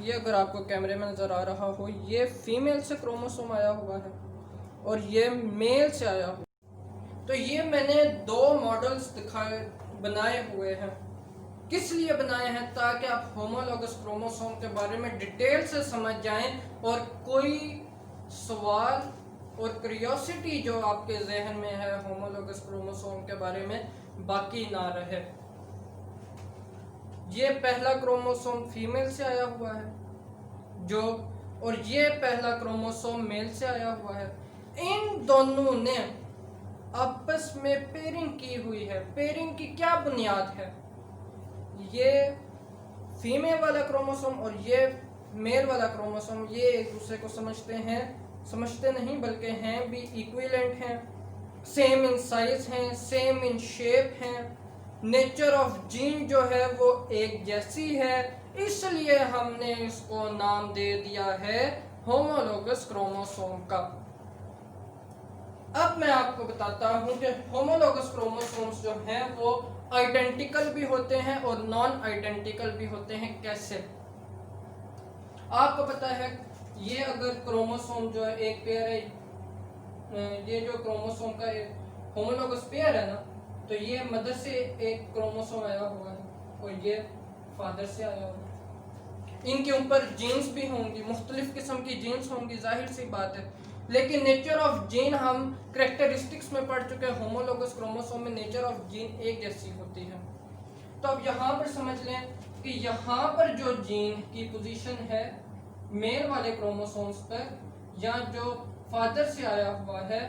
ये अगर आपको कैमरे में नज़र आ रहा हो, ये फीमेल से क्रोमोसोम आया हुआ है और ये मेल से आया हुआ। तो ये मैंने दो मॉडल्स बनाए हुए हैं। किस लिए बनाए हैं? ताकि आप होमोलोगस क्रोमोसोम के बारे में डिटेल से समझ जाएं और कोई सवाल और क्यूरियोसिटी जो आपके जहन में है होमोलोगस क्रोमोसोम के बारे में बाकी ना रहे। ये पहला क्रोमोसोम फीमेल से आया हुआ है जो, और ये पहला क्रोमोसोम मेल से आया हुआ है। इन दोनों ने आपस में पेयरिंग की हुई है। पेयरिंग की क्या बुनियाद है? ये फीमेल वाला क्रोमोसोम और ये मेल वाला क्रोमोसोम ये एक दूसरे को समझते नहीं बल्कि हैं भी इक्विवेलेंट हैं, सेम इन साइज हैं, सेम इन शेप हैं, नेचर ऑफ जीन जो है वो एक जैसी है, इसलिए हमने इसको नाम दे दिया है होमोलोगस क्रोमोसोम का। अब मैं आपको बताता हूं कि होमोलोगस क्रोमोसोम्स जो हैं वो आइडेंटिकल भी होते हैं और नॉन आइडेंटिकल भी होते हैं। कैसे? आपको पता है ये अगर क्रोमोसोम जो है एक पेयर है, ये जो क्रोमोसोम का होमोलोगस पेयर है ना, तो ये मदर से एक क्रोमोसोम आया हुआ है और ये फादर से आया हुआ है। इनके ऊपर जीन्स भी होंगी, मुख्तलिफ किस्म की जीन्स होंगी, जाहिर सी बात है। लेकिन नेचर ऑफ जीन हम करेक्टरिस्टिक्स में पढ़ चुके हैं, होमोलोगस क्रोमोसोम में नेचर ऑफ जीन एक जैसी होती है। तो अब यहाँ पर समझ लें कि यहाँ पर जो जीन की पोजीशन है मेल वाले क्रोमोसोम्स पर, या जो फादर से आया हुआ है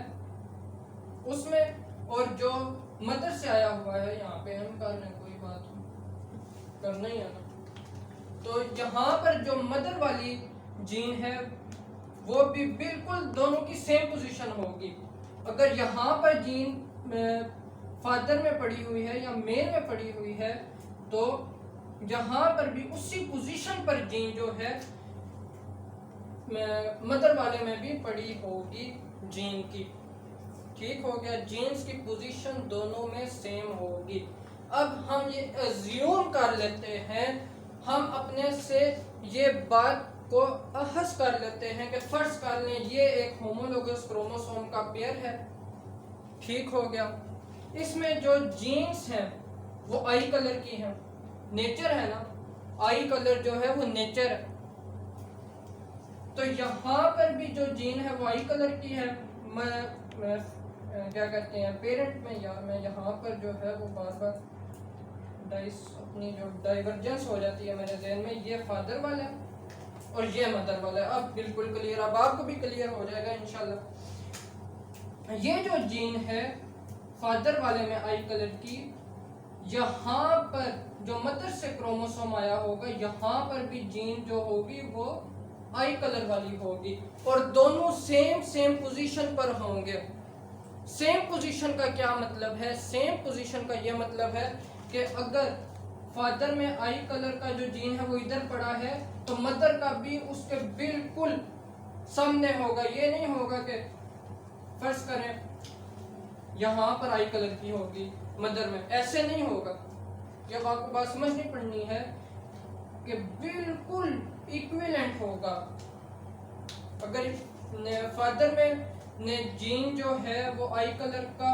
उसमें, और जो मदर से आया हुआ है, यहाँ पे हम कर रहे हैं, कोई बात करना ही है ना। तो यहाँ पर जो मदर वाली जीन है वो भी बिल्कुल दोनों की सेम पोजीशन होगी। अगर यहाँ पर जीन फादर में पड़ी हुई है या मेल में पड़ी हुई है, तो यहाँ पर भी उसी पोजीशन पर जीन जो है मदर वाले में भी पड़ी होगी जीन की। ठीक हो गया, जीन्स की पोजीशन दोनों में सेम होगी। अब हम ये अज्यूम कर लेते हैं, हम अपने से ये बात को अहस कर लेते हैं कि फर्ज कर लें ये एक होमोलोगस क्रोमोसोम का पेयर है। ठीक हो गया, इसमें जो जीन्स हैं वो आई कलर की हैं, नेचर है ना, आई कलर जो है वो नेचर है। तो यहाँ पर भी जो जीन है वो आई कलर की है। मैं क्या कहते हैं पेरेंट में, या मैं यहाँ पर जो है वो बार बार अपनी जो डाइवर्जेंस हो जाती है मेरे जहन में, ये फादर वाला है और ये मदर वाला है। अब बिल्कुल क्लियर, अब आपको भी क्लियर हो जाएगा इंशाल्लाह। ये जो जीन है फादर वाले में आई कलर की, यहाँ पर जो मदर से क्रोमोसोम आया होगा यहाँ पर भी जीन जो होगी वो आई कलर वाली होगी और दोनों सेम पोजीशन पर होंगे। सेम पोजीशन का क्या मतलब है? सेम पोजीशन का यह मतलब है कि अगर फादर में आई कलर का जो जीन है वो इधर पड़ा है तो मदर का भी उसके बिल्कुल सामने होगा। ये नहीं होगा कि फर्ज करें यहाँ पर आई कलर की होगी मदर में, ऐसे नहीं होगा। जब आपको बात समझनी पड़नी है कि बिल्कुल इक्विवेलेंट होगा। अगर फादर में ने जीन जो है वो आई कलर का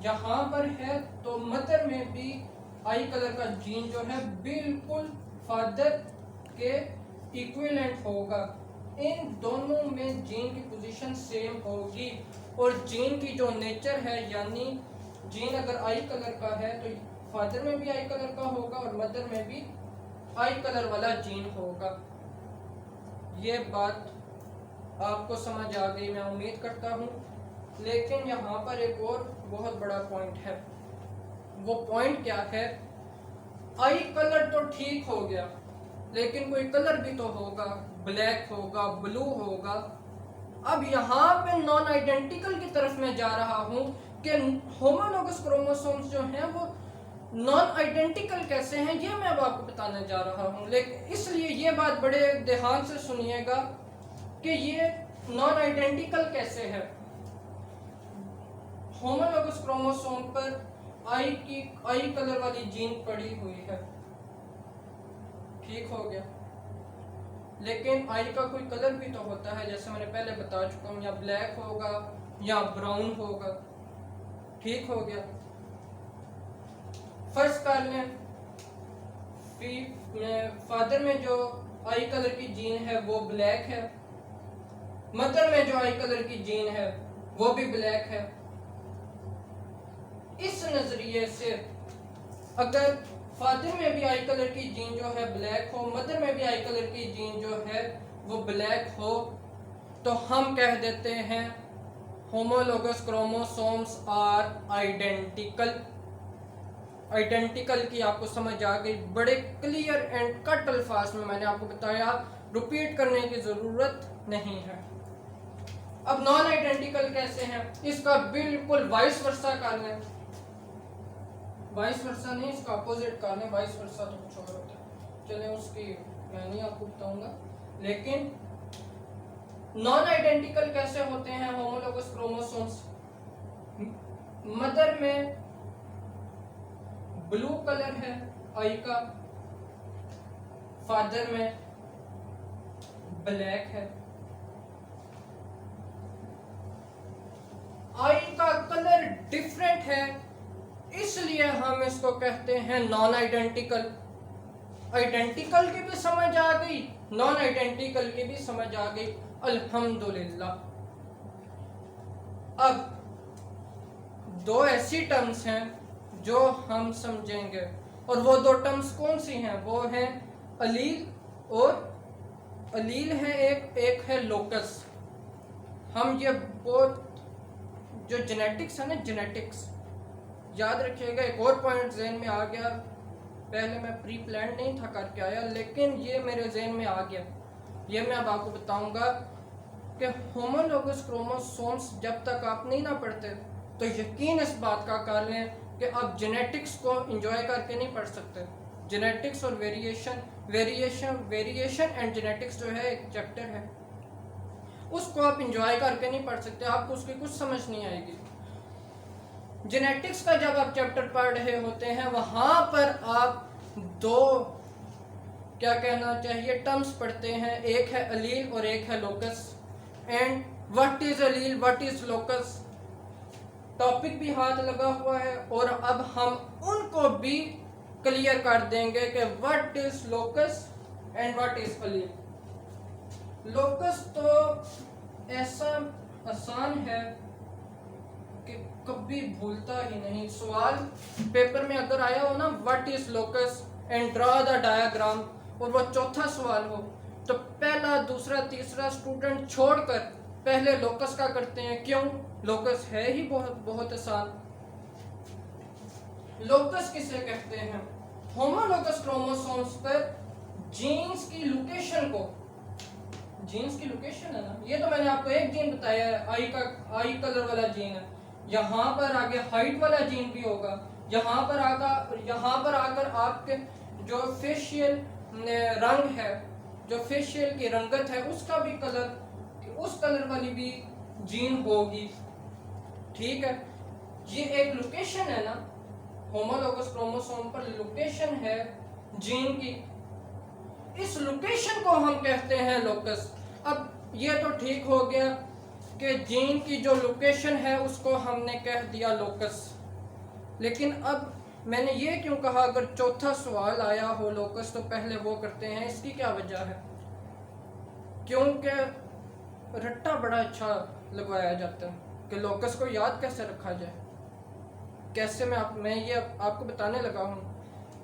यहाँ पर है तो मदर में भी आई कलर का जीन जो है बिल्कुल फादर के इक्विवेलेंट होगा। इन दोनों में जीन की पोजीशन सेम होगी और जीन की जो नेचर है, यानी जीन अगर आई कलर का है तो फादर में भी आई कलर का होगा और मदर में भी आई कलर वाला जीन होगा। ये बात आपको समझ आ गई मैं उम्मीद करता हूँ। लेकिन यहाँ पर एक और बहुत बड़ा पॉइंट है। वो पॉइंट क्या है? आई कलर तो ठीक हो गया, लेकिन कोई कलर भी तो होगा, ब्लैक होगा, ब्लू होगा। अब यहाँ पे नॉन आइडेंटिकल की तरफ मैं जा रहा हूँ कि होमोलोगस क्रोमोसोम्स जो हैं वो नॉन आइडेंटिकल कैसे हैं, ये मैं अब आपको बताने जा रहा हूँ। लेकिन इसलिए ये बात बड़े ध्यान से सुनिएगा कि ये नॉन आइडेंटिकल कैसे है। होमोलोगस क्रोमोसोम पर आई कलर वाली जीन पड़ी हुई है, ठीक हो गया। लेकिन आई का कोई कलर भी तो होता है, जैसे मैंने पहले बता चुका हूँ, या ब्लैक होगा या ब्राउन होगा, ठीक हो गया। फर्स्ट कर लें फादर में जो आई कलर की जीन है वो ब्लैक है, मदर में जो आई कलर की जीन है वो भी ब्लैक है। इस नजरिए से अगर फादर में भी आई कलर की जीन जो है ब्लैक हो, मदर में भी आई कलर की जीन जो है वो ब्लैक हो, तो हम कह देते हैं homologous chromosomes are identical. Identical की आपको समझ आ गई, बड़े क्लियर एंड कट अल्फाज में मैंने आपको बताया, रिपीट करने की जरूरत नहीं है। अब नॉन आइडेंटिकल कैसे हैं, इसका बिल्कुल वाइस वर्सा कर लें। वाइस वर्सा नहीं, इसका अपोजिट कर लें। वाइस वर्सा तो कुछ और होता है, चलें उसकी मैं नहीं आपको बताऊंगा। लेकिन नॉन आइडेंटिकल कैसे होते हैं होमोलोगस क्रोमोसोम्स? मदर में ब्लू कलर है आई का, फादर में ब्लैक है। आई का कलर डिफरेंट है, इसलिए हम इसको कहते हैं नॉन आइडेंटिकल। आइडेंटिकल की भी समझ आ गई, नॉन आइडेंटिकल की भी समझ आ गई, अल्हम्दुलिल्लाह। अब दो ऐसी टर्म्स हैं जो हम समझेंगे, और वो दो टर्म्स कौन सी हैं? वो हैं अलील, और अलील है एक है लोकस। हम ये बहुत जो जेनेटिक्स है ना, जेनेटिक्स याद रखिएगा। एक और पॉइंट जहन में आ गया, पहले मैं प्री प्लान नहीं था करके आया, लेकिन ये मेरे जहन में आ गया, ये मैं अब आपको बताऊंगा कि होमोलोगस क्रोमोसोम्स जब तक आप नहीं ना पढ़ते तो यकीन इस बात का कर लें कि आप जेनेटिक्स को एंजॉय करके नहीं पढ़ सकते। जेनेटिक्स और वेरिएशन एंड जेनेटिक्स जो है एक चैप्टर है, उसको आप एंजॉय करके नहीं पढ़ सकते, आपको उसकी कुछ समझ नहीं आएगी। जेनेटिक्स का जब आप चैप्टर पढ़ रहे होते हैं, वहां पर आप दो क्या कहना चाहिए टर्म्स पढ़ते हैं, एक है अलील और एक है locus. And what is allele, what is locus, topic भी हाथ लगा हुआ है, और अब हम उनको भी क्लियर कर देंगे कि what is locus and what is allele. Locus तो ऐसा आसान है कि कभी भूलता ही नहीं। सवाल पेपर में अगर आया हो ना, what is locus and draw the diagram, और वो चौथा सवाल हो, तो पहला दूसरा तीसरा स्टूडेंट छोड़कर पहले लोकस का करते हैं। क्यों? लोकस है ही बहुत आसान। लोकस किसे कहते हैं? होमोलोगस क्रोमोसोम्स पर जीन्स की लोकेशन को, जीन्स की लोकेशन है ना, ये तो मैंने आपको एक जीन बताया है, आई कलर वाला जीन है। यहाँ पर आगे हाइट वाला जीन भी होगा, यहाँ पर आकर आपके जो फेशियल रंग है, जो फेशियल की रंगत है, उसका भी कलर, उस कलर वाली भी जीन होगी, ठीक है। ये एक लोकेशन है ना, होमोलोगस क्रोमोसोम पर लोकेशन है जीन की, इस लोकेशन को हम कहते हैं लोकस। अब ये तो ठीक हो गया कि जीन की जो लोकेशन है उसको हमने कह दिया लोकस। लेकिन अब मैंने ये क्यों कहा अगर चौथा सवाल आया हो लोकस तो पहले वो करते हैं, इसकी क्या वजह है? क्योंकि रट्टा बड़ा अच्छा लगवाया जाता है कि लोकस को याद कैसे रखा जाए। कैसे मैं ये आपको बताने लगा हूँ।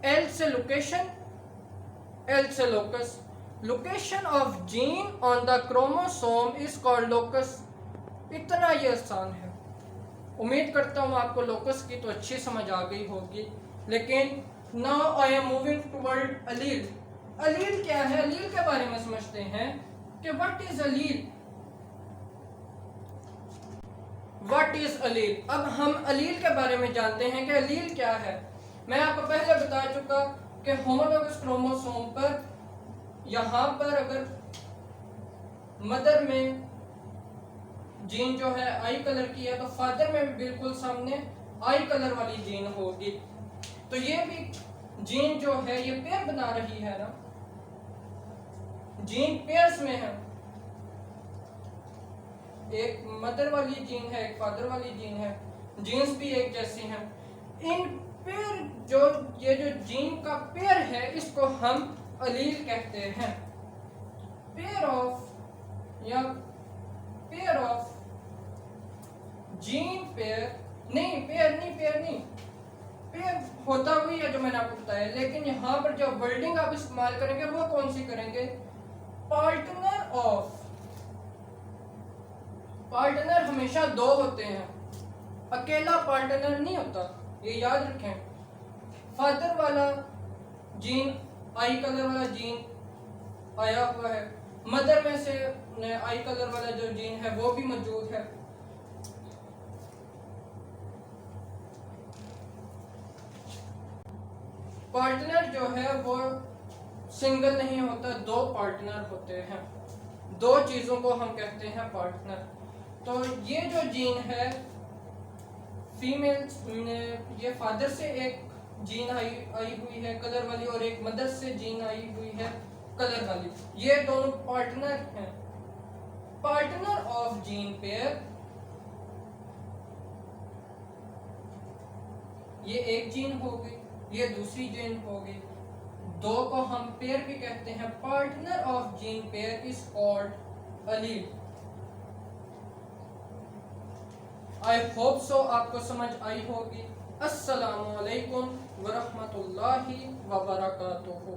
एल से लोकेशन, एल से locus, location of gene on the chromosome is called locus. इतना ये आसान है। उम्मीद करता हूँ आपको लोकस की तो अच्छी समझ आ गई होगी। लेकिन now I am moving toward allele. Allele क्या है, अलील के बारे में समझते हैं कि what is allele. What is allele. अब हम अलील के बारे में जानते हैं कि अलील क्या है। मैं आपको पहले बता चुका कि होमोलोगस क्रोमोसोम पर यहाँ पर अगर मदर में जीन जो है आई कलर की है तो फादर में भी बिल्कुल सामने आई कलर वाली जीन होगी। तो ये भी जीन जो है ये पेयर बना रही है ना, जीन पेयर्स में है। एक मदर वाली जीन है, एक फादर वाली जीन है, जीन्स भी एक जैसी हैं। इन पेयर जो ये जो जीन का पेयर है इसको हम अलील कहते हैं। पेयर ऑफ या पेयर ऑफ जीन पेयर नहीं, पेयर होता हुई है जो मैंने आपको बताया। लेकिन यहाँ पर जो वर्डिंग आप इस्तेमाल करेंगे वो कौन सी करेंगे, पार्टनर ऑफ। पार्टनर हमेशा दो होते हैं, अकेला पार्टनर नहीं होता, ये याद रखें। फादर वाला जीन आई कलर वाला जीन आया हुआ है, मदर में से आई कलर वाला जो जीन है वो भी मौजूद है। पार्टनर जो है वो सिंगल नहीं होता, दो पार्टनर होते हैं। दो चीजों को हम कहते हैं पार्टनर। तो ये जो जीन है फीमेल, ये फादर से एक जीन आई हुई है कलर वाली और एक मदर से जीन आई हुई है कलर वाली, ये दोनों पार्टनर हैं। पार्टनर ऑफ जीन पेयर, ये एक जीन होगी, ये दूसरी जीन होगी, दो को हम पेयर भी कहते हैं। Partner of gene pair is called allele. I hope so आपको समझ आई होगी। अस्सलामु अलैकुम वरहमतुल्लाहि वबरकातुहू।